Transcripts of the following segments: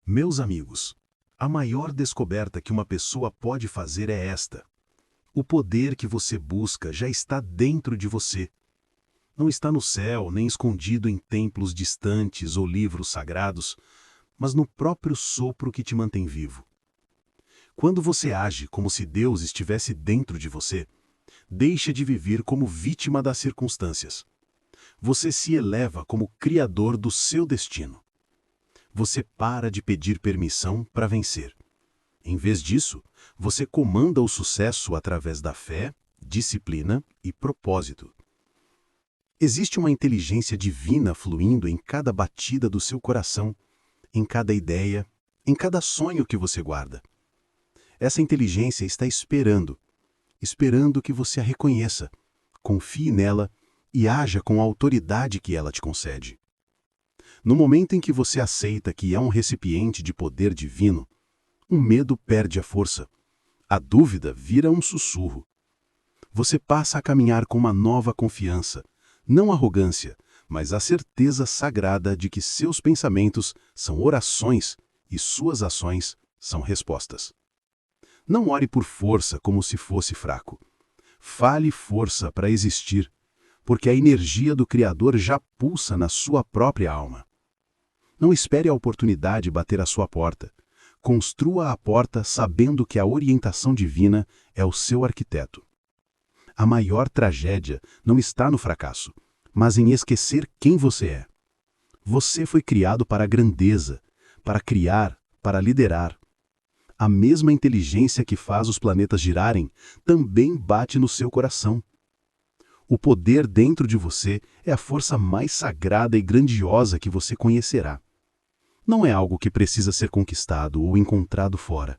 Meus amigos, a maior descoberta que uma pessoa pode fazer é esta: o poder que você busca já está dentro de você. Não está no céu, nem escondido em templos distantes ou livros sagrados, mas no próprio sopro que te mantém vivo. Quando você age como se Deus estivesse dentro de você, deixa de viver como vítima das circunstâncias. Você se eleva como criador do seu destino. Você para de pedir permissão para vencer. Em vez disso, você comanda o sucesso através da fé, disciplina e propósito. Existe uma inteligência divina fluindo em cada batida do seu coração, em cada ideia, em cada sonho que você guarda. Essa inteligência está esperando que você a reconheça, confie nela e haja com a autoridade que ela te concede. No momento em que você aceita que é um recipiente de poder divino, o medo perde a força. A dúvida vira um sussurro. Você passa a caminhar com uma nova confiança, não arrogância, mas a certeza sagrada de que seus pensamentos são orações e suas ações são respostas. Não ore por força como se fosse fraco. Fale força para existir, porque a energia do Criador já pulsa na sua própria alma. Não espere a oportunidade bater à sua porta. Construa a porta sabendo que a orientação divina é o seu arquiteto. A maior tragédia não está no fracasso, mas em esquecer quem você é. Você foi criado para a grandeza, para criar, para liderar. A mesma inteligência que faz os planetas girarem também bate no seu coração. O poder dentro de você é a força mais sagrada e grandiosa que você conhecerá. Não é algo que precisa ser conquistado ou encontrado fora.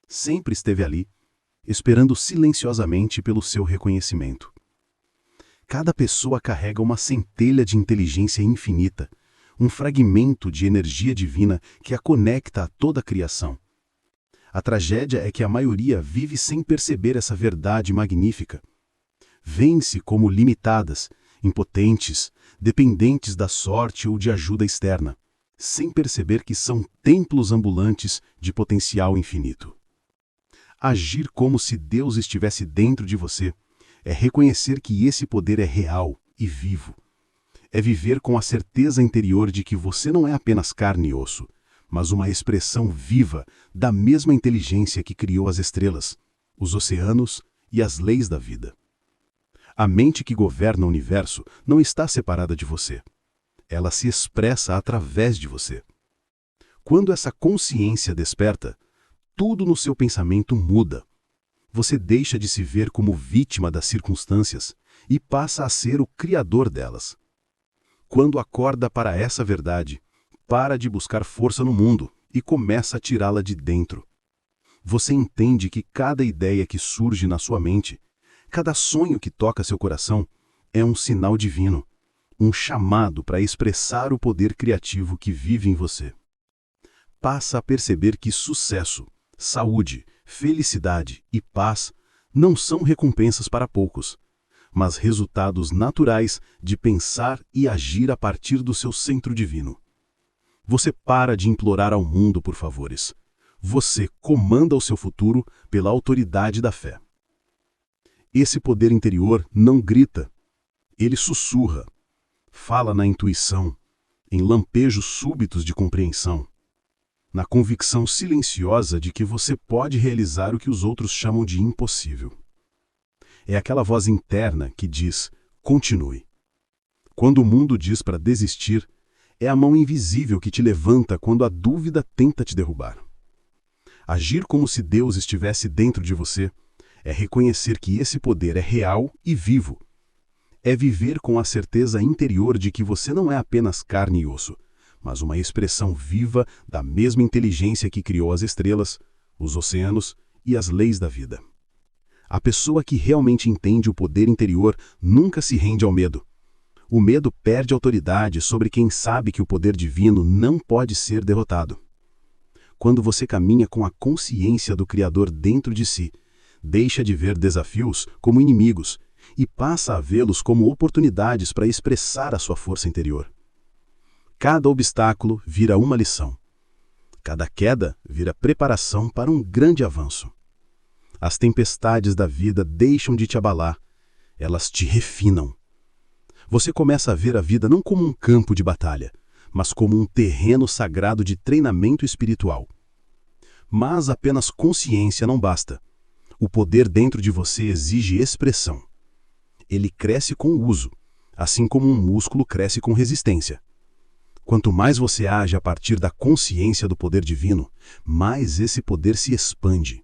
Sempre esteve ali, esperando silenciosamente pelo seu reconhecimento. Cada pessoa carrega uma centelha de inteligência infinita, um fragmento de energia divina que a conecta a toda a criação. A tragédia é que a maioria vive sem perceber essa verdade magnífica. Vêem-se como limitadas, impotentes, dependentes da sorte ou de ajuda externa, sem perceber que são templos ambulantes de potencial infinito. Agir como se Deus estivesse dentro de você é reconhecer que esse poder é real e vivo. É viver com a certeza interior de que você não é apenas carne e osso, mas uma expressão viva da mesma inteligência que criou as estrelas, os oceanos e as leis da vida. A mente que governa o universo não está separada de você. Ela se expressa através de você. Quando essa consciência desperta, tudo no seu pensamento muda. Você deixa de se ver como vítima das circunstâncias e passa a ser o criador delas. Quando acorda para essa verdade, para de buscar força no mundo e começa a tirá-la de dentro. Você entende que cada ideia que surge na sua mente, cada sonho que toca seu coração, é um sinal divino, um chamado para expressar o poder criativo que vive em você. Passa a perceber que sucesso, saúde, felicidade e paz não são recompensas para poucos, mas resultados naturais de pensar e agir a partir do seu centro divino. Você para de implorar ao mundo por favores. Você comanda o seu futuro pela autoridade da fé. Esse poder interior não grita, ele sussurra, fala na intuição, em lampejos súbitos de compreensão, na convicção silenciosa de que você pode realizar o que os outros chamam de impossível. É aquela voz interna que diz, continue. Quando o mundo diz para desistir, é a mão invisível que te levanta quando a dúvida tenta te derrubar. Agir como se Deus estivesse dentro de você é reconhecer que esse poder é real e vivo. É viver com a certeza interior de que você não é apenas carne e osso, mas uma expressão viva da mesma inteligência que criou as estrelas, os oceanos e as leis da vida. A pessoa que realmente entende o poder interior nunca se rende ao medo. O medo perde autoridade sobre quem sabe que o poder divino não pode ser derrotado. Quando você caminha com a consciência do Criador dentro de si, deixa de ver desafios como inimigos e passa a vê-los como oportunidades para expressar a sua força interior. Cada obstáculo vira uma lição. Cada queda vira preparação para um grande avanço. As tempestades da vida deixam de te abalar, elas te refinam. Você começa a ver a vida não como um campo de batalha, mas como um terreno sagrado de treinamento espiritual. Mas apenas consciência não basta. O poder dentro de você exige expressão. Ele cresce com o uso, assim como um músculo cresce com resistência. Quanto mais você age a partir da consciência do poder divino, mais esse poder se expande.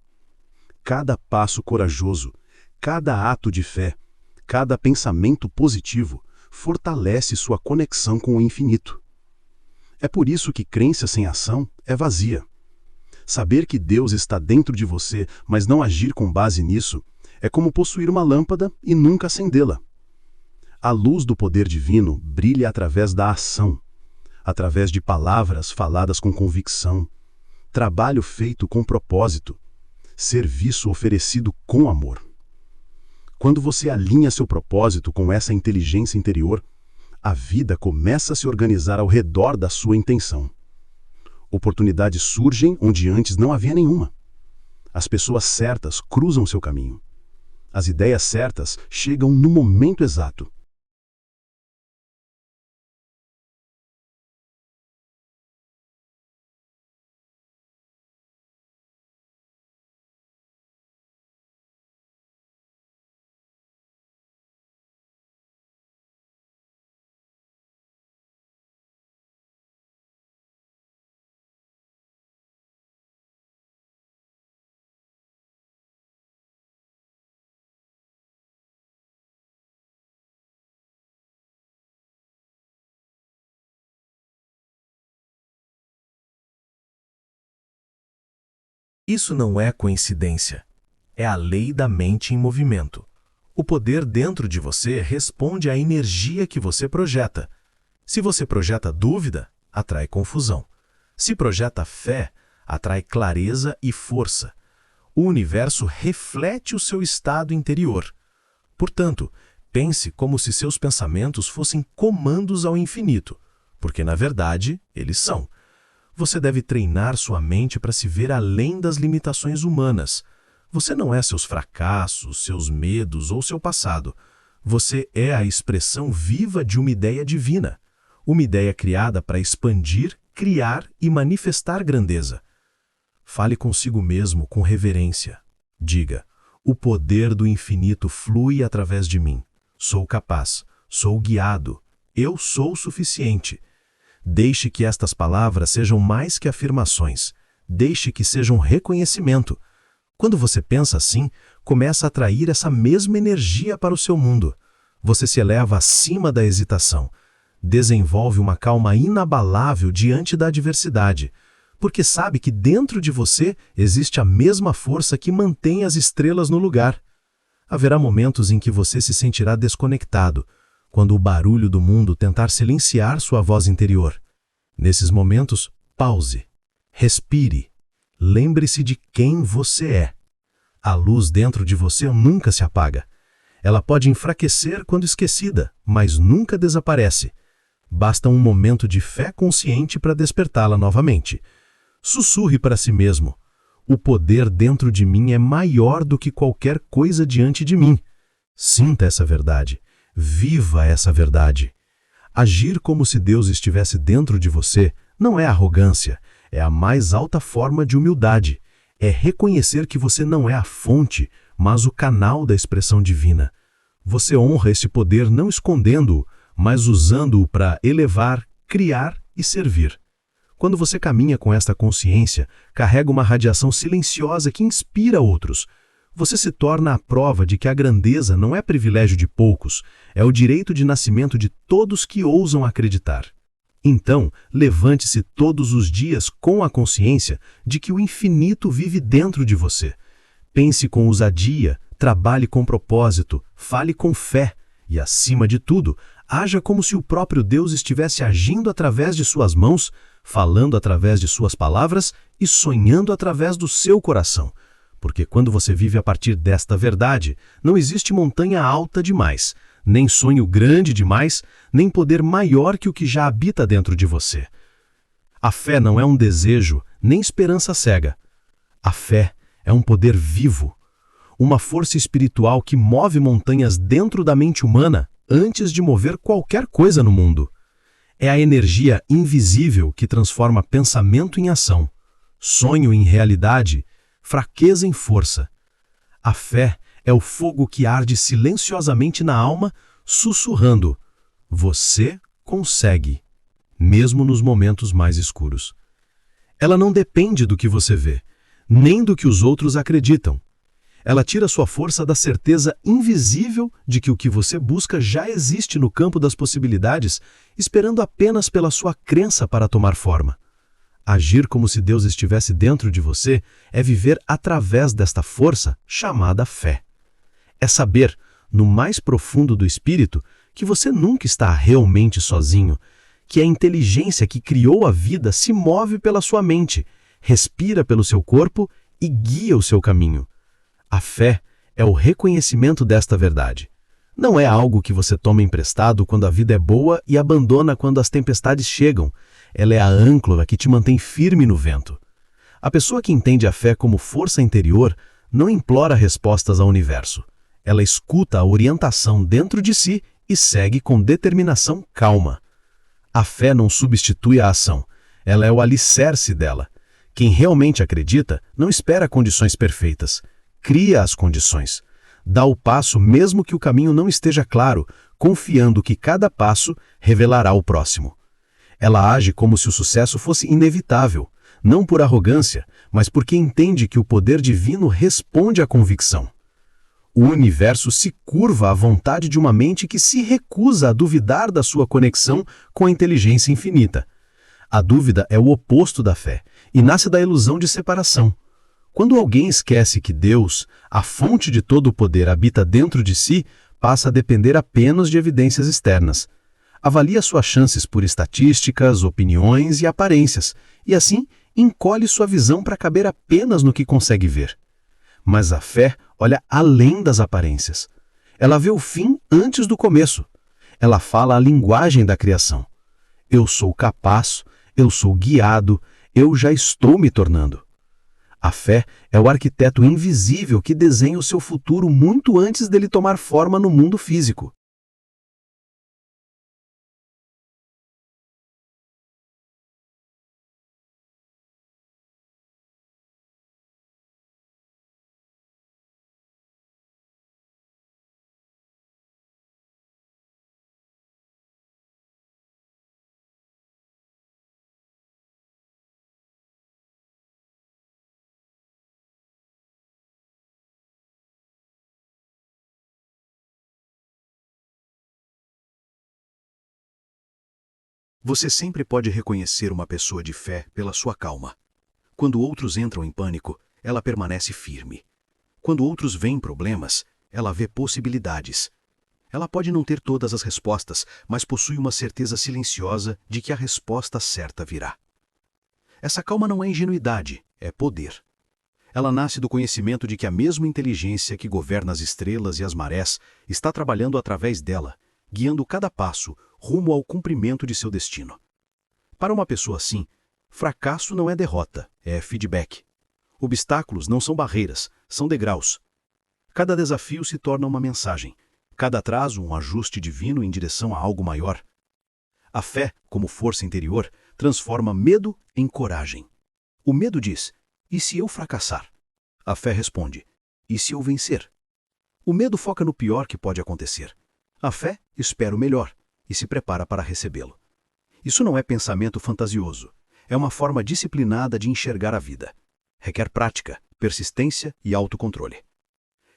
Cada passo corajoso, cada ato de fé, cada pensamento positivo fortalece sua conexão com o infinito. É por isso que crença sem ação é vazia. Saber que Deus está dentro de você, mas não agir com base nisso, é como possuir uma lâmpada e nunca acendê-la. A luz do poder divino brilha através da ação, através de palavras faladas com convicção, trabalho feito com propósito, serviço oferecido com amor. Quando você alinha seu propósito com essa inteligência interior, a vida começa a se organizar ao redor da sua intenção. Oportunidades surgem onde antes não havia nenhuma. As pessoas certas cruzam seu caminho. As ideias certas chegam no momento exato. Isso não é coincidência. É a lei da mente em movimento. O poder dentro de você responde à energia que você projeta. Se você projeta dúvida, atrai confusão. Se projeta fé, atrai clareza e força. O universo reflete o seu estado interior. Portanto, pense como se seus pensamentos fossem comandos ao infinito, porque na verdade eles são. Você deve treinar sua mente para se ver além das limitações humanas. Você não é seus fracassos, seus medos ou seu passado. Você é a expressão viva de uma ideia divina. Uma ideia criada para expandir, criar e manifestar grandeza. Fale consigo mesmo com reverência. Diga: o poder do infinito flui através de mim. Sou capaz, sou guiado, eu sou suficiente. Deixe que estas palavras sejam mais que afirmações. Deixe que sejam reconhecimento. Quando você pensa assim, começa a atrair essa mesma energia para o seu mundo. Você se eleva acima da hesitação. Desenvolve uma calma inabalável diante da adversidade, porque sabe que dentro de você existe a mesma força que mantém as estrelas no lugar. Haverá momentos em que você se sentirá desconectado, quando o barulho do mundo tentar silenciar sua voz interior. Nesses momentos, pause, respire, lembre-se de quem você é. A luz dentro de você nunca se apaga. Ela pode enfraquecer quando esquecida, mas nunca desaparece. Basta um momento de fé consciente para despertá-la novamente. Sussurre para si mesmo: o poder dentro de mim é maior do que qualquer coisa diante de mim. Sinta essa verdade. Viva essa verdade. Agir como se Deus estivesse dentro de você não é arrogância, é a mais alta forma de humildade. É reconhecer que você não é a fonte, mas o canal da expressão divina. Você honra esse poder não escondendo-o, mas usando-o para elevar, criar e servir. Quando você caminha com esta consciência, carrega uma radiação silenciosa que inspira outros. Você se torna a prova de que a grandeza não é privilégio de poucos, é o direito de nascimento de todos que ousam acreditar. Então, levante-se todos os dias com a consciência de que o infinito vive dentro de você. Pense com ousadia, trabalhe com propósito, fale com fé e, acima de tudo, haja como se o próprio Deus estivesse agindo através de suas mãos, falando através de suas palavras e sonhando através do seu coração. Porque quando você vive a partir desta verdade, não existe montanha alta demais, nem sonho grande demais, nem poder maior que o que já habita dentro de você. A fé não é um desejo, nem esperança cega. A fé é um poder vivo, uma força espiritual que move montanhas dentro da mente humana antes de mover qualquer coisa no mundo. É a energia invisível que transforma pensamento em ação, sonho em realidade, fraqueza em força. A fé é o fogo que arde silenciosamente na alma, sussurrando: você consegue, mesmo nos momentos mais escuros. Ela não depende do que você vê, nem do que os outros acreditam. Ela tira sua força da certeza invisível de que o que você busca já existe no campo das possibilidades, esperando apenas pela sua crença para tomar forma. Agir como se Deus estivesse dentro de você é viver através desta força chamada fé. É saber, no mais profundo do espírito, que você nunca está realmente sozinho, que a inteligência que criou a vida se move pela sua mente, respira pelo seu corpo e guia o seu caminho. A fé é o reconhecimento desta verdade. Não é algo que você toma emprestado quando a vida é boa e abandona quando as tempestades chegam. Ela é a âncora que te mantém firme no vento. A pessoa que entende a fé como força interior não implora respostas ao universo. Ela escuta a orientação dentro de si e segue com determinação calma. A fé não substitui a ação. Ela é o alicerce dela. Quem realmente acredita não espera condições perfeitas. Cria as condições. Dá o passo mesmo que o caminho não esteja claro, confiando que cada passo revelará o próximo. Ela age como se o sucesso fosse inevitável, não por arrogância, mas porque entende que o poder divino responde à convicção. O universo se curva à vontade de uma mente que se recusa a duvidar da sua conexão com a inteligência infinita. A dúvida é o oposto da fé e nasce da ilusão de separação. Quando alguém esquece que Deus, a fonte de todo o poder, habita dentro de si, passa a depender apenas de evidências externas. Avalia suas chances por estatísticas, opiniões e aparências, e assim encolhe sua visão para caber apenas no que consegue ver. Mas a fé olha além das aparências. Ela vê o fim antes do começo. Ela fala a linguagem da criação. Eu sou capaz, eu sou guiado, eu já estou me tornando. A fé é o arquiteto invisível que desenha o seu futuro muito antes dele tomar forma no mundo físico. Você sempre pode reconhecer uma pessoa de fé pela sua calma. Quando outros entram em pânico, ela permanece firme. Quando outros veem problemas, ela vê possibilidades. Ela pode não ter todas as respostas, mas possui uma certeza silenciosa de que a resposta certa virá. Essa calma não é ingenuidade, é poder. Ela nasce do conhecimento de que a mesma inteligência que governa as estrelas e as marés está trabalhando através dela, guiando cada passo rumo ao cumprimento de seu destino. Para uma pessoa assim, fracasso não é derrota, é feedback. Obstáculos não são barreiras, são degraus. Cada desafio se torna uma mensagem, cada atraso um ajuste divino em direção a algo maior. A fé, como força interior, transforma medo em coragem. O medo diz: e se eu fracassar? A fé responde: e se eu vencer? O medo foca no pior que pode acontecer. A fé espera o melhor e se prepara para recebê-lo. Isso não é pensamento fantasioso. É uma forma disciplinada de enxergar a vida. Requer prática, persistência e autocontrole.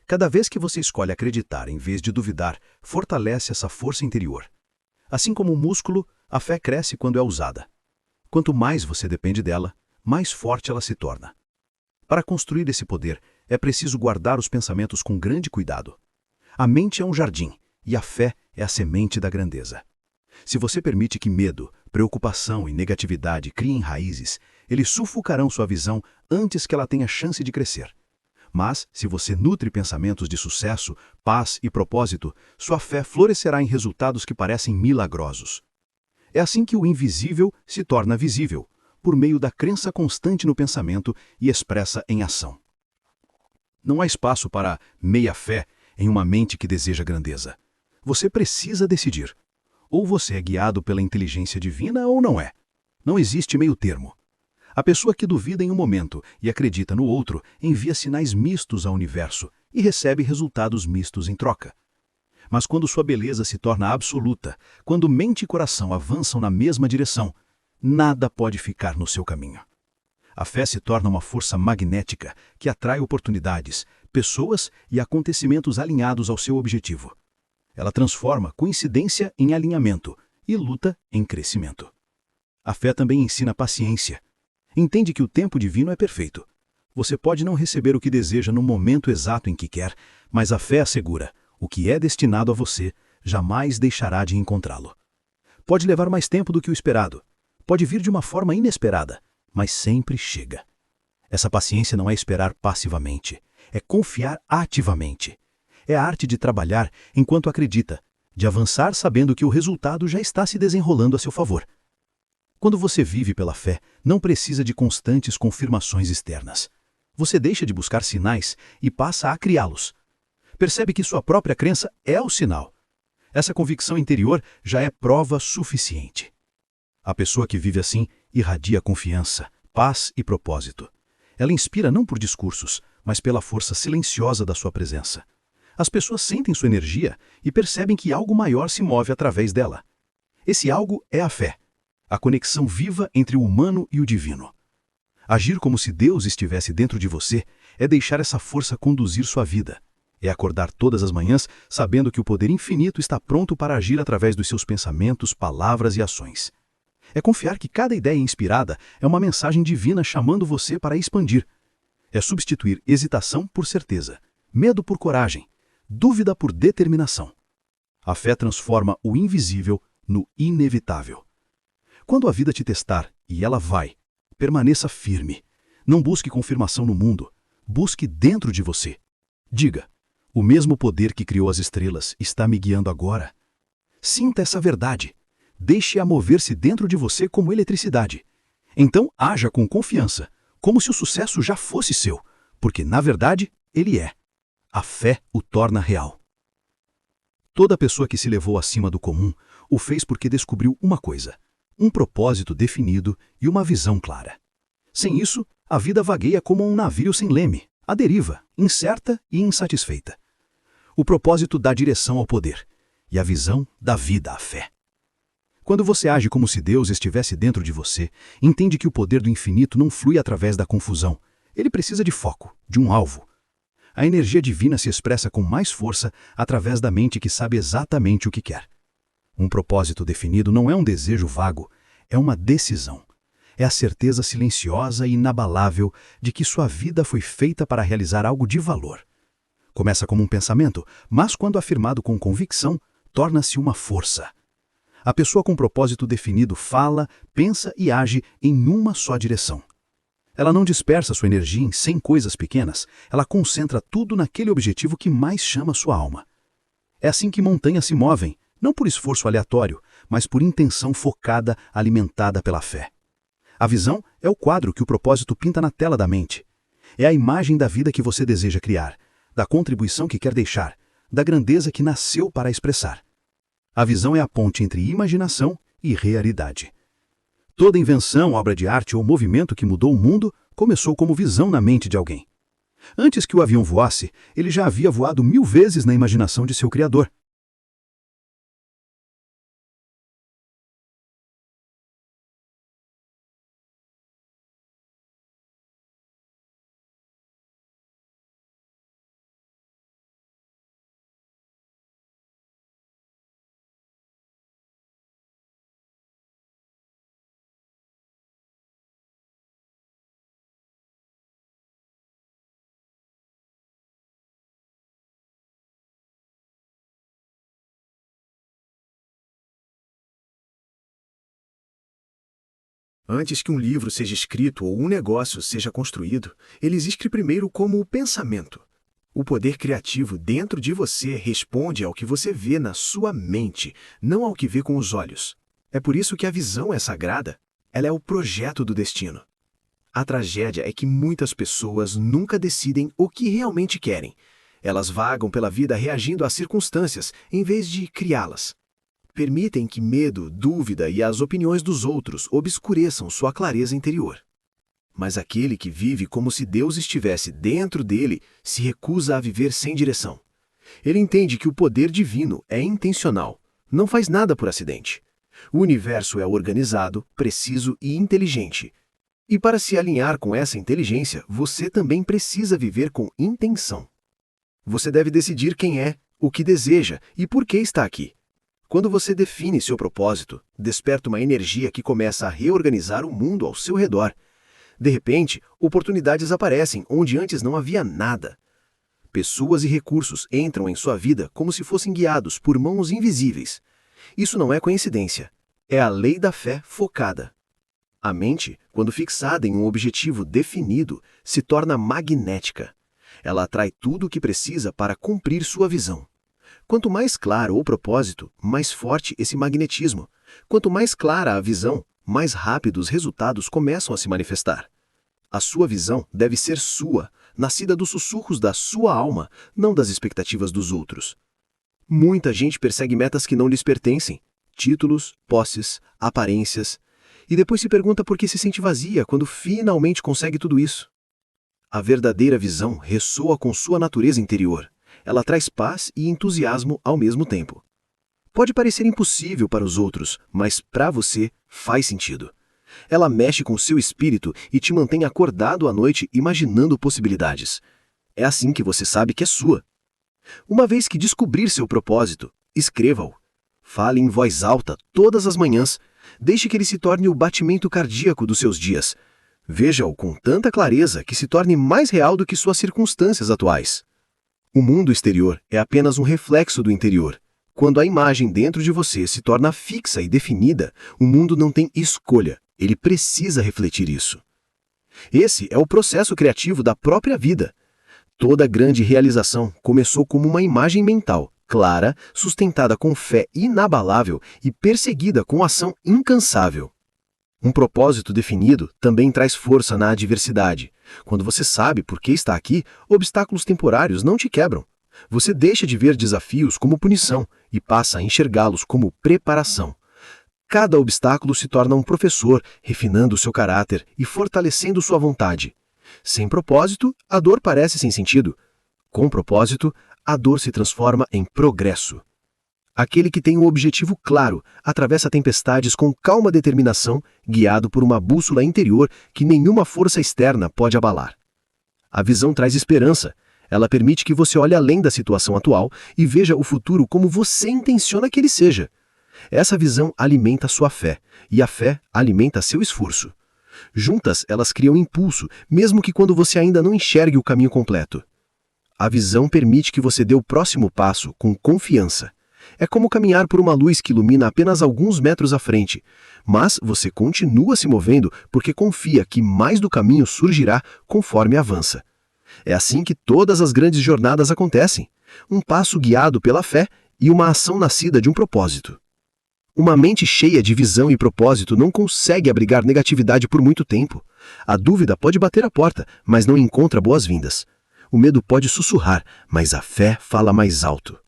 Cada vez que você escolhe acreditar em vez de duvidar, fortalece essa força interior. Assim como um músculo, a fé cresce quando é usada. Quanto mais você depende dela, mais forte ela se torna. Para construir esse poder, é preciso guardar os pensamentos com grande cuidado. A mente é um jardim, e a fé é a semente da grandeza. Se você permite que medo, preocupação e negatividade criem raízes, eles sufocarão sua visão antes que ela tenha chance de crescer. Mas, se você nutre pensamentos de sucesso, paz e propósito, sua fé florescerá em resultados que parecem milagrosos. É assim que o invisível se torna visível, por meio da crença constante no pensamento e expressa em ação. Não há espaço para meia-fé em uma mente que deseja grandeza. Você precisa decidir. Ou você é guiado pela inteligência divina ou não é. Não existe meio termo. A pessoa que duvida em um momento e acredita no outro envia sinais mistos ao universo e recebe resultados mistos em troca. Mas quando sua beleza se torna absoluta, quando mente e coração avançam na mesma direção, nada pode ficar no seu caminho. A fé se torna uma força magnética que atrai oportunidades, pessoas e acontecimentos alinhados ao seu objetivo. Ela transforma coincidência em alinhamento e luta em crescimento. A fé também ensina paciência. Entende que o tempo divino é perfeito. Você pode não receber o que deseja no momento exato em que quer, mas a fé assegura: o que é destinado a você jamais deixará de encontrá-lo. Pode levar mais tempo do que o esperado. Pode vir de uma forma inesperada, mas sempre chega. Essa paciência não é esperar passivamente, é confiar ativamente. É a arte de trabalhar enquanto acredita, de avançar sabendo que o resultado já está se desenrolando a seu favor. Quando você vive pela fé, não precisa de constantes confirmações externas. Você deixa de buscar sinais e passa a criá-los. Percebe que sua própria crença é o sinal. Essa convicção interior já é prova suficiente. A pessoa que vive assim irradia confiança, paz e propósito. Ela inspira não por discursos, mas pela força silenciosa da sua presença. As pessoas sentem sua energia e percebem que algo maior se move através dela. Esse algo é a fé, a conexão viva entre o humano e o divino. Agir como se Deus estivesse dentro de você é deixar essa força conduzir sua vida. É acordar todas as manhãs sabendo que o poder infinito está pronto para agir através dos seus pensamentos, palavras e ações. É confiar que cada ideia inspirada é uma mensagem divina chamando você para expandir. É substituir hesitação por certeza, medo por coragem, dúvida por determinação. A fé transforma o invisível no inevitável. Quando a vida te testar, e ela vai, permaneça firme. Não busque confirmação no mundo, busque dentro de você. Diga: o mesmo poder que criou as estrelas está me guiando agora. Sinta essa verdade. Deixe-a mover-se dentro de você como eletricidade. Então haja com confiança, como se o sucesso já fosse seu, porque na verdade ele é. A fé o torna real. Toda pessoa que se levou acima do comum o fez porque descobriu uma coisa: um propósito definido e uma visão clara. Sem isso, a vida vagueia como um navio sem leme, à deriva, incerta e insatisfeita. O propósito dá direção ao poder, e a visão dá vida à fé. Quando você age como se Deus estivesse dentro de você, entende que o poder do infinito não flui através da confusão. Ele precisa de foco, de um alvo. A energia divina se expressa com mais força através da mente que sabe exatamente o que quer. Um propósito definido não é um desejo vago, é uma decisão. É a certeza silenciosa e inabalável de que sua vida foi feita para realizar algo de valor. Começa como um pensamento, mas quando afirmado com convicção, torna-se uma força. A pessoa com propósito definido fala, pensa e age em uma só direção. Ela não dispersa sua energia em 100 coisas pequenas, ela concentra tudo naquele objetivo que mais chama sua alma. É assim que montanhas se movem, não por esforço aleatório, mas por intenção focada, alimentada pela fé. A visão é o quadro que o propósito pinta na tela da mente. É a imagem da vida que você deseja criar, da contribuição que quer deixar, da grandeza que nasceu para expressar. A visão é a ponte entre imaginação e realidade. Toda invenção, obra de arte ou movimento que mudou o mundo começou como visão na mente de alguém. Antes que o avião voasse, ele já havia voado 1000 vezes na imaginação de seu criador. Antes que um livro seja escrito ou um negócio seja construído, ele existe primeiro como o pensamento. O poder criativo dentro de você responde ao que você vê na sua mente, não ao que vê com os olhos. É por isso que a visão é sagrada. ela é o projeto do destino. A tragédia é que muitas pessoas nunca decidem o que realmente querem. Elas vagam pela vida reagindo às circunstâncias, em vez de criá-las. Permitem que medo, dúvida e as opiniões dos outros obscureçam sua clareza interior. Mas aquele que vive como se Deus estivesse dentro dele se recusa a viver sem direção. Ele entende que o poder divino é intencional, não faz nada por acidente. O universo é organizado, preciso e inteligente. E para se alinhar com essa inteligência, você também precisa viver com intenção. Você deve decidir quem é, o que deseja e por que está aqui. Quando você define seu propósito, desperta uma energia que começa a reorganizar o mundo ao seu redor. De repente, oportunidades aparecem onde antes não havia nada. Pessoas e recursos entram em sua vida como se fossem guiados por mãos invisíveis. Isso não é coincidência. É a lei da fé focada. A mente, quando fixada em um objetivo definido, se torna magnética. Ela atrai tudo o que precisa para cumprir sua visão. Quanto mais claro o propósito, mais forte esse magnetismo. Quanto mais clara a visão, mais rápido os resultados começam a se manifestar. A sua visão deve ser sua, nascida dos sussurros da sua alma, não das expectativas dos outros. Muita gente persegue metas que não lhes pertencem, títulos, posses, aparências, e depois se pergunta por que se sente vazia quando finalmente consegue tudo isso. A verdadeira visão ressoa com sua natureza interior. Ela traz paz e entusiasmo ao mesmo tempo. Pode parecer impossível para os outros, mas para você faz sentido. Ela mexe com seu espírito e te mantém acordado à noite imaginando possibilidades. É assim que você sabe que é sua. Uma vez que descobrir seu propósito, escreva-o. Fale em voz alta todas as manhãs. Deixe que ele se torne o batimento cardíaco dos seus dias. Veja-o com tanta clareza que se torne mais real do que suas circunstâncias atuais. O mundo exterior é apenas um reflexo do interior. Quando a imagem dentro de você se torna fixa e definida, o mundo não tem escolha, ele precisa refletir isso. Esse é o processo criativo da própria vida. Toda grande realização começou como uma imagem mental, clara, sustentada com fé inabalável e perseguida com ação incansável. Um propósito definido também traz força na adversidade. Quando você sabe por que está aqui, obstáculos temporários não te quebram. Você deixa de ver desafios como punição e passa a enxergá-los como preparação. Cada obstáculo se torna um professor, refinando seu caráter e fortalecendo sua vontade. Sem propósito, a dor parece sem sentido. Com propósito, a dor se transforma em progresso. Aquele que tem um objetivo claro atravessa tempestades com calma determinação, guiado por uma bússola interior que nenhuma força externa pode abalar. A visão traz esperança. Ela permite que você olhe além da situação atual e veja o futuro como você intenciona que ele seja. Essa visão alimenta sua fé, e a fé alimenta seu esforço. Juntas, elas criam impulso, mesmo que quando você ainda não enxergue o caminho completo. A visão permite que você dê o próximo passo com confiança. É como caminhar por uma luz que ilumina apenas alguns metros à frente, mas você continua se movendo porque confia que mais do caminho surgirá conforme avança. É assim que todas as grandes jornadas acontecem, um passo guiado pela fé e uma ação nascida de um propósito. Uma mente cheia de visão e propósito não consegue abrigar negatividade por muito tempo. A dúvida pode bater a porta, mas não encontra boas-vindas. O medo pode sussurrar, mas a fé fala mais alto.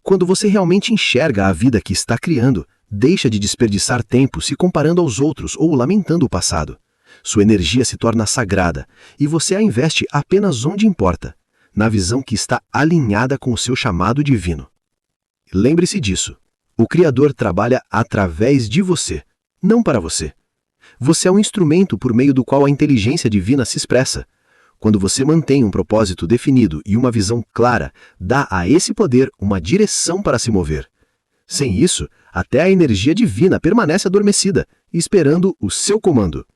Quando você realmente enxerga a vida que está criando, deixa de desperdiçar tempo se comparando aos outros ou lamentando o passado. Sua energia se torna sagrada e você a investe apenas onde importa, na visão que está alinhada com o seu chamado divino. Lembre-se disso. O Criador trabalha através de você, não para você. Você é um instrumento por meio do qual a inteligência divina se expressa. Quando você mantém um propósito definido e uma visão clara, dá a esse poder uma direção para se mover. Sem isso, até a energia divina permanece adormecida, esperando o seu comando.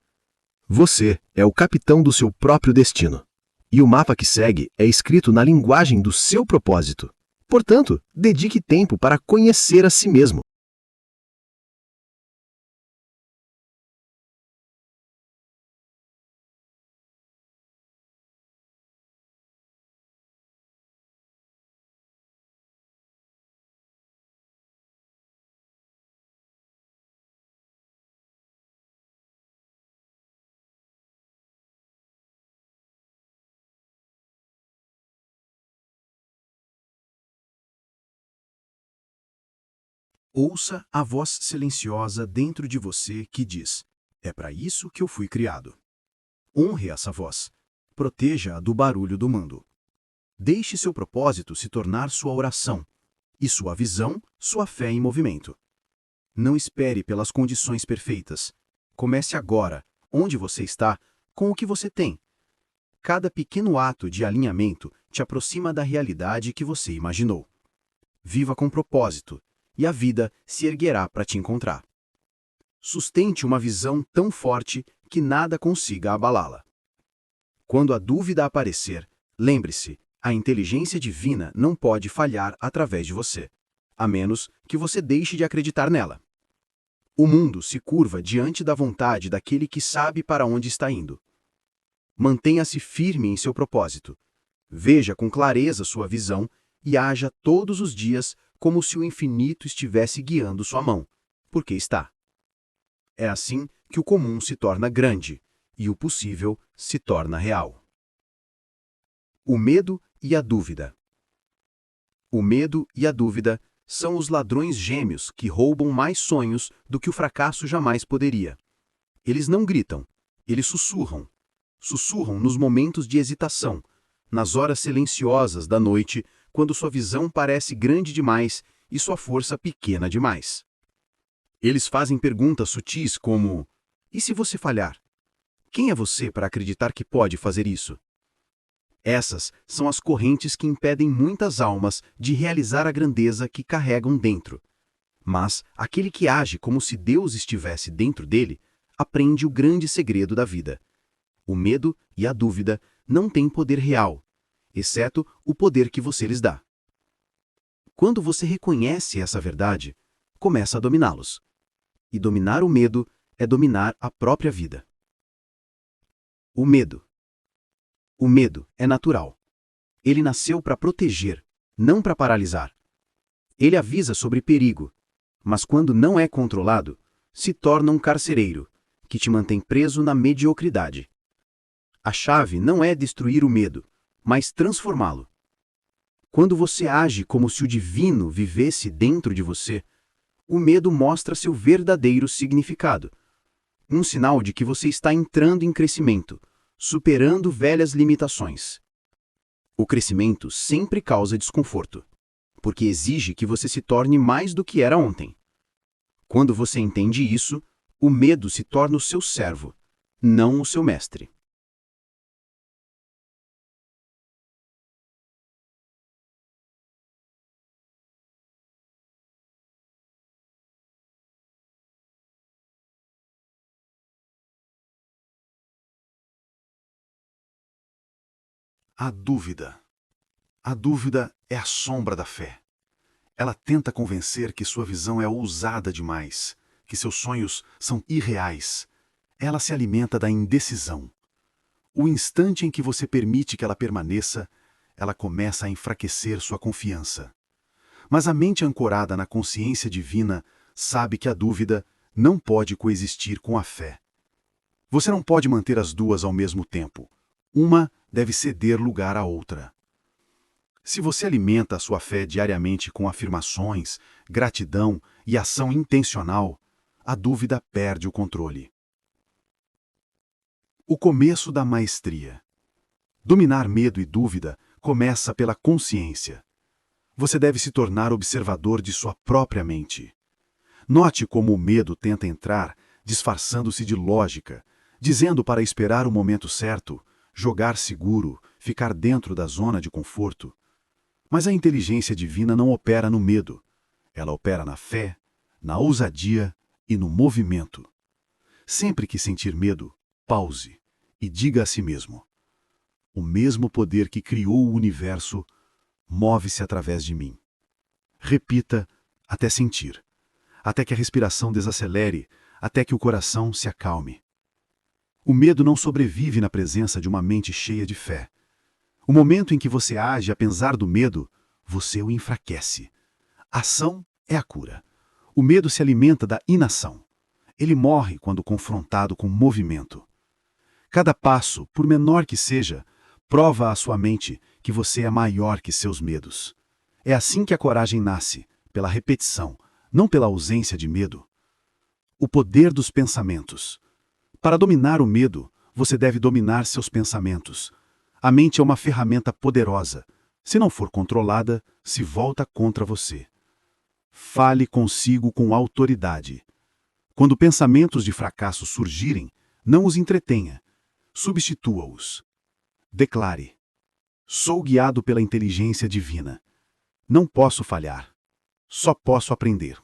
Você é o capitão do seu próprio destino. E o mapa que segue é escrito na linguagem do seu propósito. Portanto, dedique tempo para conhecer a si mesmo. Ouça a voz silenciosa dentro de você que diz: é para isso que eu fui criado. Honre essa voz. Proteja-a do barulho do mundo. Deixe seu propósito se tornar sua oração e sua visão, sua fé em movimento. Não espere pelas condições perfeitas. Comece agora, onde você está, com o que você tem. Cada pequeno ato de alinhamento te aproxima da realidade que você imaginou. Viva com propósito, e a vida se erguerá para te encontrar. Sustente uma visão tão forte que nada consiga abalá-la. Quando a dúvida aparecer, lembre-se, a inteligência divina não pode falhar através de você, a menos que você deixe de acreditar nela. O mundo se curva diante da vontade daquele que sabe para onde está indo. Mantenha-se firme em seu propósito. Veja com clareza sua visão e haja todos os dias como se o infinito estivesse guiando sua mão, porque está. É assim que o comum se torna grande e o possível se torna real. O medo e a dúvida. O medo e a dúvida são os ladrões gêmeos que roubam mais sonhos do que o fracasso jamais poderia. Eles não gritam, eles sussurram. Sussurram nos momentos de hesitação, nas horas silenciosas da noite, quando sua visão parece grande demais e sua força pequena demais. Eles fazem perguntas sutis como: e se você falhar? Quem é você para acreditar que pode fazer isso? Essas são as correntes que impedem muitas almas de realizar a grandeza que carregam dentro. Mas aquele que age como se Deus estivesse dentro dele, aprende o grande segredo da vida. O medo e a dúvida não têm poder real, exceto o poder que você lhes dá. Quando você reconhece essa verdade, começa a dominá-los. E dominar o medo é dominar a própria vida. O medo. O medo é natural. Ele nasceu para proteger, não para paralisar. Ele avisa sobre perigo, mas quando não é controlado, se torna um carcereiro, que te mantém preso na mediocridade. A chave não é destruir o medo, mas transformá-lo. Quando você age como se o divino vivesse dentro de você, o medo mostra seu verdadeiro significado. Um sinal de que você está entrando em crescimento, superando velhas limitações. O crescimento sempre causa desconforto, porque exige que você se torne mais do que era ontem. Quando você entende isso, o medo se torna o seu servo, não o seu mestre. A dúvida. A dúvida é a sombra da fé. Ela tenta convencer que sua visão é ousada demais, que seus sonhos são irreais. Ela se alimenta da indecisão. O instante em que você permite que ela permaneça, ela começa a enfraquecer sua confiança. Mas a mente ancorada na consciência divina sabe que a dúvida não pode coexistir com a fé. Você não pode manter as duas ao mesmo tempo. Uma deve ceder lugar à outra. Se você alimenta a sua fé diariamente com afirmações, gratidão e ação intencional, a dúvida perde o controle. O começo da maestria. Dominar medo e dúvida começa pela consciência. Você deve se tornar observador de sua própria mente. Note como o medo tenta entrar, disfarçando-se de lógica, dizendo para esperar o momento certo, jogar seguro, ficar dentro da zona de conforto. Mas a inteligência divina não opera no medo. Ela opera na fé, na ousadia e no movimento. Sempre que sentir medo, pause e diga a si mesmo: o mesmo poder que criou o universo move-se através de mim. Repita até sentir, até que a respiração desacelere, até que o coração se acalme. O medo não sobrevive na presença de uma mente cheia de fé. O momento em que você age apesar do medo, você o enfraquece. A ação é a cura. O medo se alimenta da inação. Ele morre quando confrontado com movimento. Cada passo, por menor que seja, prova à sua mente que você é maior que seus medos. É assim que a coragem nasce, pela repetição, não pela ausência de medo. O poder dos pensamentos. Para dominar o medo, você deve dominar seus pensamentos. A mente é uma ferramenta poderosa. Se não for controlada, se volta contra você. Fale consigo com autoridade. Quando pensamentos de fracasso surgirem, não os entretenha. Substitua-os. Declare: sou guiado pela inteligência divina. Não posso falhar. Só posso aprender.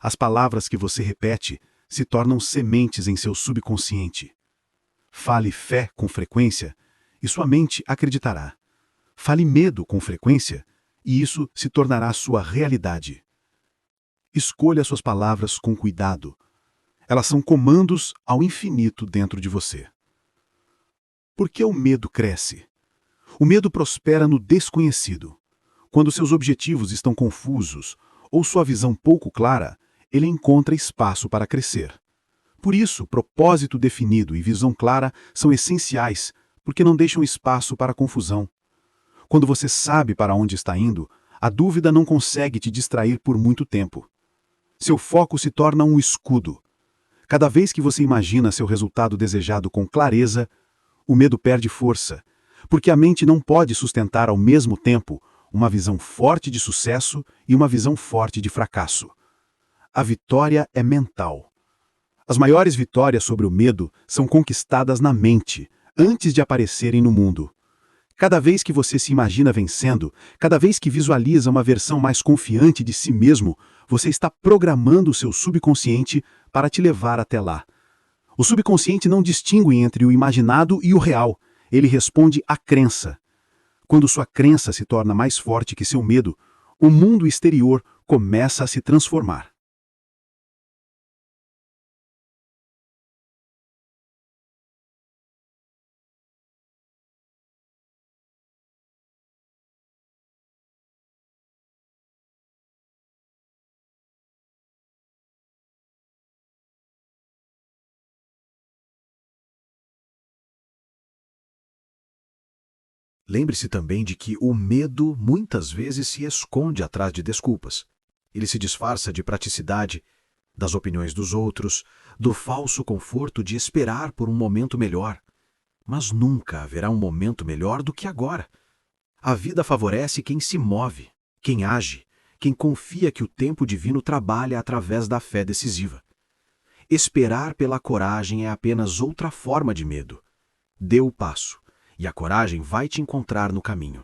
As palavras que você repete se tornam sementes em seu subconsciente. Fale fé com frequência e sua mente acreditará. Fale medo com frequência e isso se tornará sua realidade. Escolha suas palavras com cuidado. Elas são comandos ao infinito dentro de você. Por que o medo cresce? O medo prospera no desconhecido. Quando seus objetivos estão confusos ou sua visão pouco clara, ele encontra espaço para crescer. Por isso, propósito definido e visão clara são essenciais, porque não deixam espaço para confusão. Quando você sabe para onde está indo, a dúvida não consegue te distrair por muito tempo. Seu foco se torna um escudo. Cada vez que você imagina seu resultado desejado com clareza, o medo perde força, porque a mente não pode sustentar ao mesmo tempo uma visão forte de sucesso e uma visão forte de fracasso. A vitória é mental. As maiores vitórias sobre o medo são conquistadas na mente, antes de aparecerem no mundo. Cada vez que você se imagina vencendo, cada vez que visualiza uma versão mais confiante de si mesmo, você está programando o seu subconsciente para te levar até lá. O subconsciente não distingue entre o imaginado e o real. Ele responde à crença. Quando sua crença se torna mais forte que seu medo, o mundo exterior começa a se transformar. Lembre-se também de que o medo muitas vezes se esconde atrás de desculpas. Ele se disfarça de praticidade, das opiniões dos outros, do falso conforto de esperar por um momento melhor. Mas nunca haverá um momento melhor do que agora. A vida favorece quem se move, quem age, quem confia que o tempo divino trabalha através da fé decisiva. Esperar pela coragem é apenas outra forma de medo. Dê o passo. E a coragem vai te encontrar no caminho.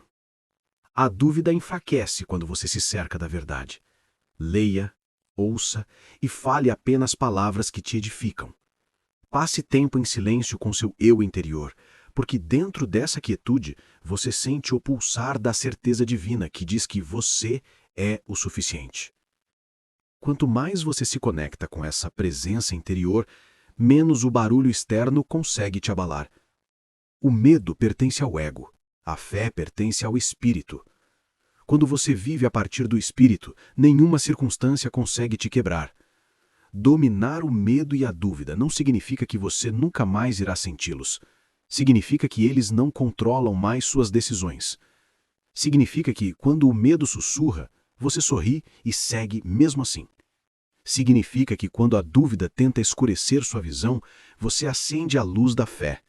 A dúvida enfraquece quando você se cerca da verdade. Leia, ouça e fale apenas palavras que te edificam. Passe tempo em silêncio com seu eu interior, porque dentro dessa quietude você sente o pulsar da certeza divina que diz que você é o suficiente. Quanto mais você se conecta com essa presença interior, menos o barulho externo consegue te abalar. O medo pertence ao ego, a fé pertence ao espírito. Quando você vive a partir do espírito, nenhuma circunstância consegue te quebrar. Dominar o medo e a dúvida não significa que você nunca mais irá senti-los. Significa que eles não controlam mais suas decisões. Significa que, quando o medo sussurra, você sorri e segue mesmo assim. Significa que, quando a dúvida tenta escurecer sua visão, você acende a luz da fé.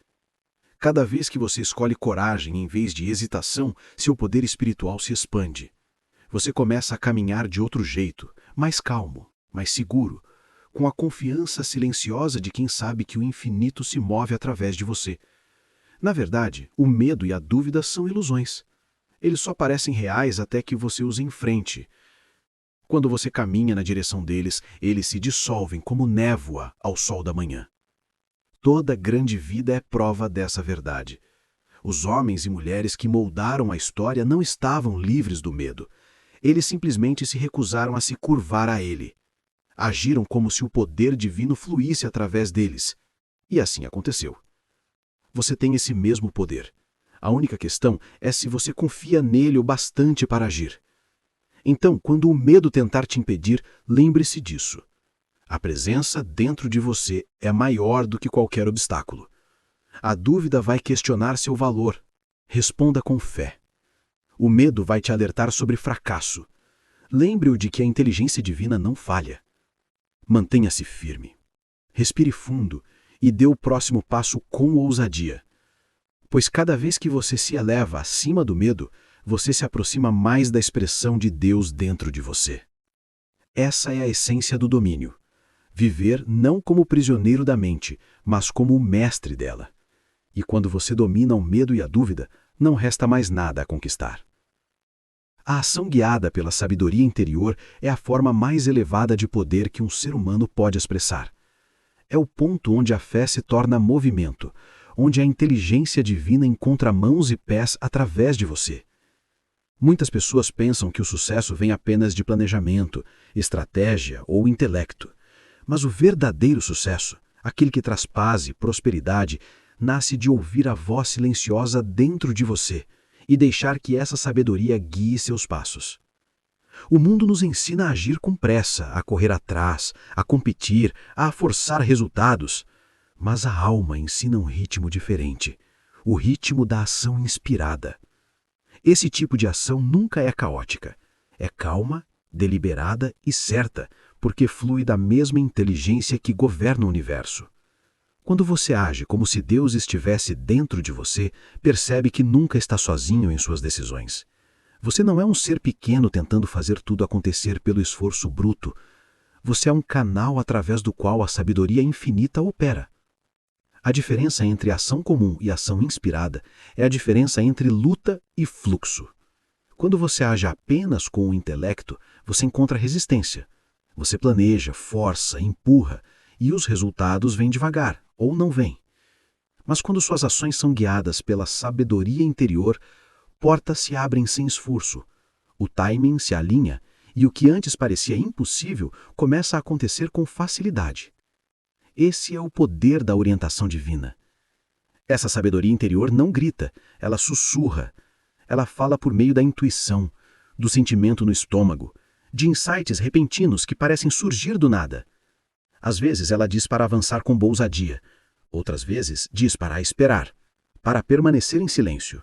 Cada vez que você escolhe coragem em vez de hesitação, seu poder espiritual se expande. Você começa a caminhar de outro jeito, mais calmo, mais seguro, com a confiança silenciosa de quem sabe que o infinito se move através de você. Na verdade, o medo e a dúvida são ilusões. Eles só parecem reais até que você os enfrente. Quando você caminha na direção deles, eles se dissolvem como névoa ao sol da manhã. Toda grande vida é prova dessa verdade. Os homens e mulheres que moldaram a história não estavam livres do medo. Eles simplesmente se recusaram a se curvar a ele. Agiram como se o poder divino fluísse através deles. E assim aconteceu. Você tem esse mesmo poder. A única questão é se você confia nele o bastante para agir. Então, quando o medo tentar te impedir, lembre-se disso. A presença dentro de você é maior do que qualquer obstáculo. A dúvida vai questionar seu valor. Responda com fé. O medo vai te alertar sobre fracasso. Lembre-o de que a inteligência divina não falha. Mantenha-se firme. Respire fundo e dê o próximo passo com ousadia. Pois cada vez que você se eleva acima do medo, você se aproxima mais da expressão de Deus dentro de você. Essa é a essência do domínio. Viver não como prisioneiro da mente, mas como o mestre dela. E quando você domina o medo e a dúvida, não resta mais nada a conquistar. A ação guiada pela sabedoria interior é a forma mais elevada de poder que um ser humano pode expressar. É o ponto onde a fé se torna movimento, onde a inteligência divina encontra mãos e pés através de você. Muitas pessoas pensam que o sucesso vem apenas de planejamento, estratégia ou intelecto. Mas o verdadeiro sucesso, aquele que traz paz e prosperidade, nasce de ouvir a voz silenciosa dentro de você e deixar que essa sabedoria guie seus passos. O mundo nos ensina a agir com pressa, a correr atrás, a competir, a forçar resultados. Mas a alma ensina um ritmo diferente, o ritmo da ação inspirada. Esse tipo de ação nunca é caótica. É calma, deliberada e certa, porque flui da mesma inteligência que governa o universo. Quando você age como se Deus estivesse dentro de você, percebe que nunca está sozinho em suas decisões. Você não é um ser pequeno tentando fazer tudo acontecer pelo esforço bruto. Você é um canal através do qual a sabedoria infinita opera. A diferença entre ação comum e ação inspirada é a diferença entre luta e fluxo. Quando você age apenas com o intelecto, você encontra resistência. Você planeja, força, empurra, e os resultados vêm devagar, ou não vêm. Mas quando suas ações são guiadas pela sabedoria interior, portas se abrem sem esforço. O timing se alinha, e o que antes parecia impossível começa a acontecer com facilidade. Esse é o poder da orientação divina. Essa sabedoria interior não grita, ela sussurra. Ela fala por meio da intuição, do sentimento no estômago, de insights repentinos que parecem surgir do nada. Às vezes ela diz para avançar com ousadia, outras vezes diz para esperar, para permanecer em silêncio.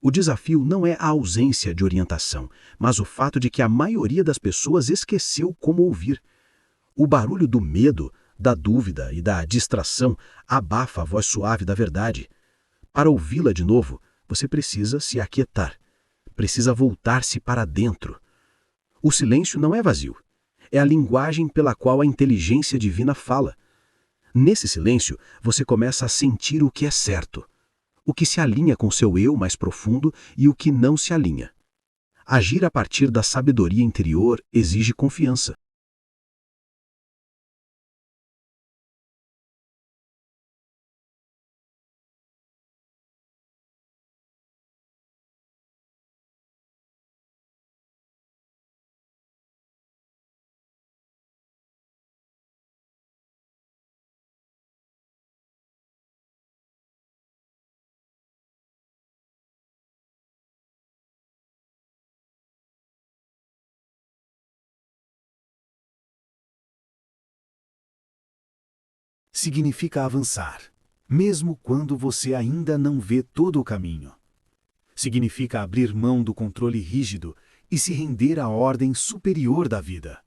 O desafio não é a ausência de orientação, mas o fato de que a maioria das pessoas esqueceu como ouvir. O barulho do medo, da dúvida e da distração abafa a voz suave da verdade. Para ouvi-la de novo, você precisa se aquietar, precisa voltar-se para dentro. O silêncio não é vazio, é a linguagem pela qual a inteligência divina fala. Nesse silêncio, você começa a sentir o que é certo, o que se alinha com seu eu mais profundo e o que não se alinha. Agir a partir da sabedoria interior exige confiança. Significa avançar, mesmo quando você ainda não vê todo o caminho. Significa abrir mão do controle rígido e se render à ordem superior da vida.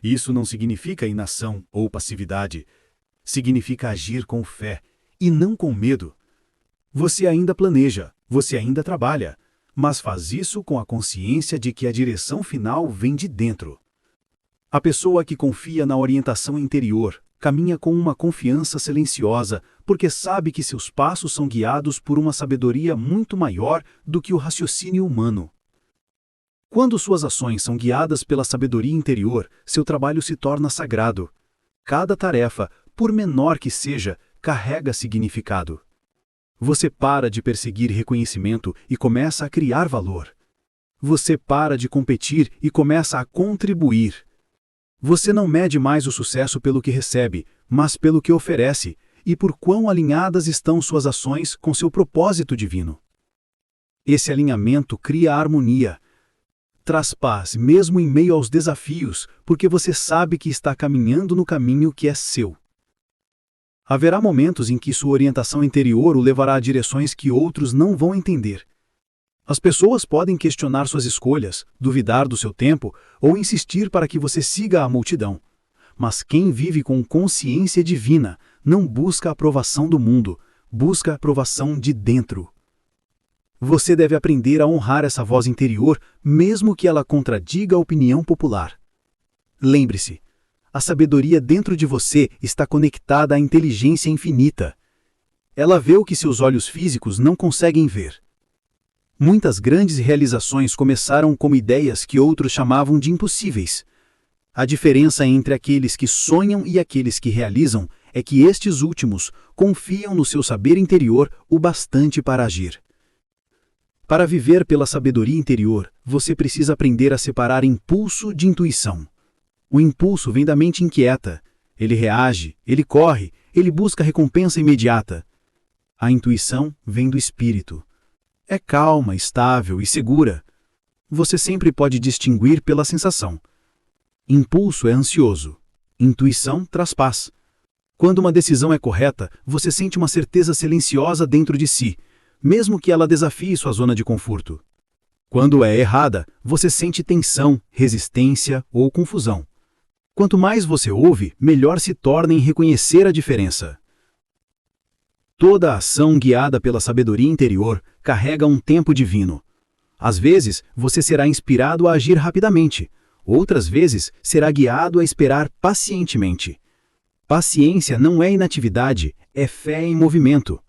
Isso não significa inação ou passividade. Significa agir com fé e não com medo. Você ainda planeja, você ainda trabalha, mas faz isso com a consciência de que a direção final vem de dentro. A pessoa que confia na orientação interior caminha com uma confiança silenciosa, porque sabe que seus passos são guiados por uma sabedoria muito maior do que o raciocínio humano. Quando suas ações são guiadas pela sabedoria interior, seu trabalho se torna sagrado. Cada tarefa, por menor que seja, carrega significado. Você para de perseguir reconhecimento e começa a criar valor. Você para de competir e começa a contribuir. Você não mede mais o sucesso pelo que recebe, mas pelo que oferece, e por quão alinhadas estão suas ações com seu propósito divino. Esse alinhamento cria harmonia. Traz paz mesmo em meio aos desafios, porque você sabe que está caminhando no caminho que é seu. Haverá momentos em que sua orientação interior o levará a direções que outros não vão entender. As pessoas podem questionar suas escolhas, duvidar do seu tempo ou insistir para que você siga a multidão. Mas quem vive com consciência divina não busca a aprovação do mundo, busca a aprovação de dentro. Você deve aprender a honrar essa voz interior, mesmo que ela contradiga a opinião popular. Lembre-se, a sabedoria dentro de você está conectada à inteligência infinita. Ela vê o que seus olhos físicos não conseguem ver. Muitas grandes realizações começaram como ideias que outros chamavam de impossíveis. A diferença entre aqueles que sonham e aqueles que realizam é que estes últimos confiam no seu saber interior o bastante para agir. Para viver pela sabedoria interior, você precisa aprender a separar impulso de intuição. O impulso vem da mente inquieta. Ele reage, ele corre, ele busca recompensa imediata. A intuição vem do espírito. É calma, estável e segura. Você sempre pode distinguir pela sensação. Impulso é ansioso. Intuição traz paz. Quando uma decisão é correta, você sente uma certeza silenciosa dentro de si, mesmo que ela desafie sua zona de conforto. Quando é errada, você sente tensão, resistência ou confusão. Quanto mais você ouve, melhor se torna em reconhecer a diferença. Toda ação guiada pela sabedoria interior carrega um tempo divino. Às vezes, você será inspirado a agir rapidamente. Outras vezes, será guiado a esperar pacientemente. Paciência não é inatividade, é fé em movimento.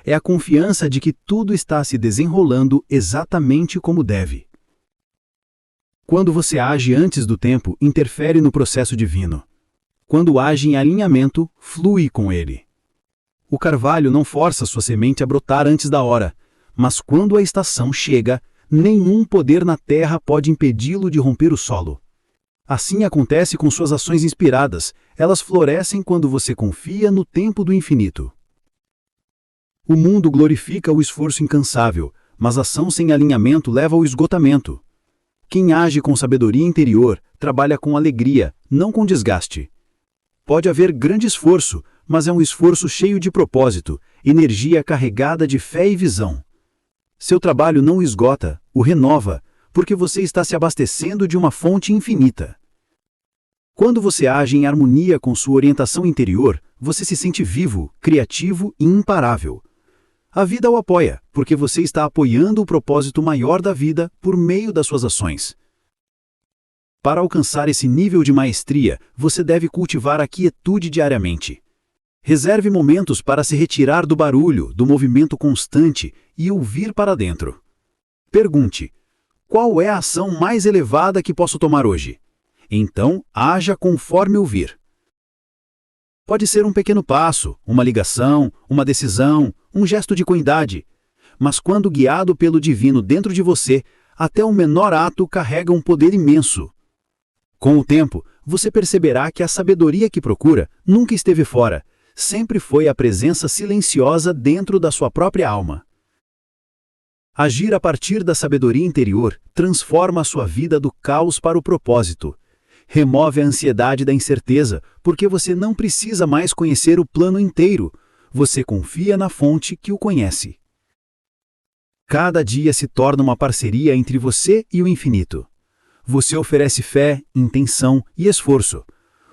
É a confiança de que tudo está se desenrolando exatamente como deve. Quando você age antes do tempo, interfere no processo divino. Quando age em alinhamento, flui com ele. O carvalho não força sua semente a brotar antes da hora, mas quando a estação chega, nenhum poder na terra pode impedi-lo de romper o solo. Assim acontece com suas ações inspiradas, elas florescem quando você confia no tempo do infinito. O mundo glorifica o esforço incansável, mas ação sem alinhamento leva ao esgotamento. Quem age com sabedoria interior trabalha com alegria, não com desgaste. Pode haver grande esforço, mas é um esforço cheio de propósito, energia carregada de fé e visão. Seu trabalho não o esgota, o renova, porque você está se abastecendo de uma fonte infinita. Quando você age em harmonia com sua orientação interior, você se sente vivo, criativo e imparável. A vida o apoia, porque você está apoiando o propósito maior da vida por meio das suas ações. Para alcançar esse nível de maestria, você deve cultivar a quietude diariamente. Reserve momentos para se retirar do barulho, do movimento constante e ouvir para dentro. Pergunte: qual é a ação mais elevada que posso tomar hoje? Então, haja conforme ouvir. Pode ser um pequeno passo, uma ligação, uma decisão, um gesto de cuidado, mas quando guiado pelo divino dentro de você, até o menor ato carrega um poder imenso. Com o tempo, você perceberá que a sabedoria que procura nunca esteve fora, sempre foi a presença silenciosa dentro da sua própria alma. Agir a partir da sabedoria interior transforma a sua vida do caos para o propósito. Remove a ansiedade da incerteza, porque você não precisa mais conhecer o plano inteiro, você confia na fonte que o conhece. Cada dia se torna uma parceria entre você e o infinito. Você oferece fé, intenção e esforço.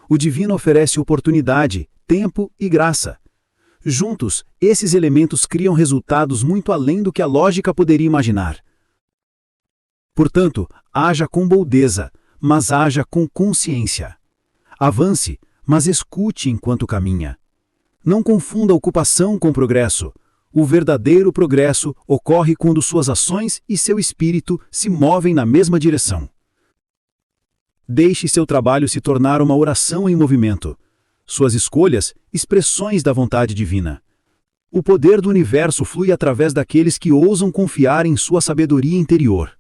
O divino oferece oportunidade, tempo e graça. Juntos, esses elementos criam resultados muito além do que a lógica poderia imaginar. Portanto, haja com boldeza, mas haja com consciência. Avance, mas escute enquanto caminha. Não confunda ocupação com progresso. O verdadeiro progresso ocorre quando suas ações e seu espírito se movem na mesma direção. Deixe seu trabalho se tornar uma oração em movimento. Suas escolhas, expressões da vontade divina. O poder do universo flui através daqueles que ousam confiar em sua sabedoria interior.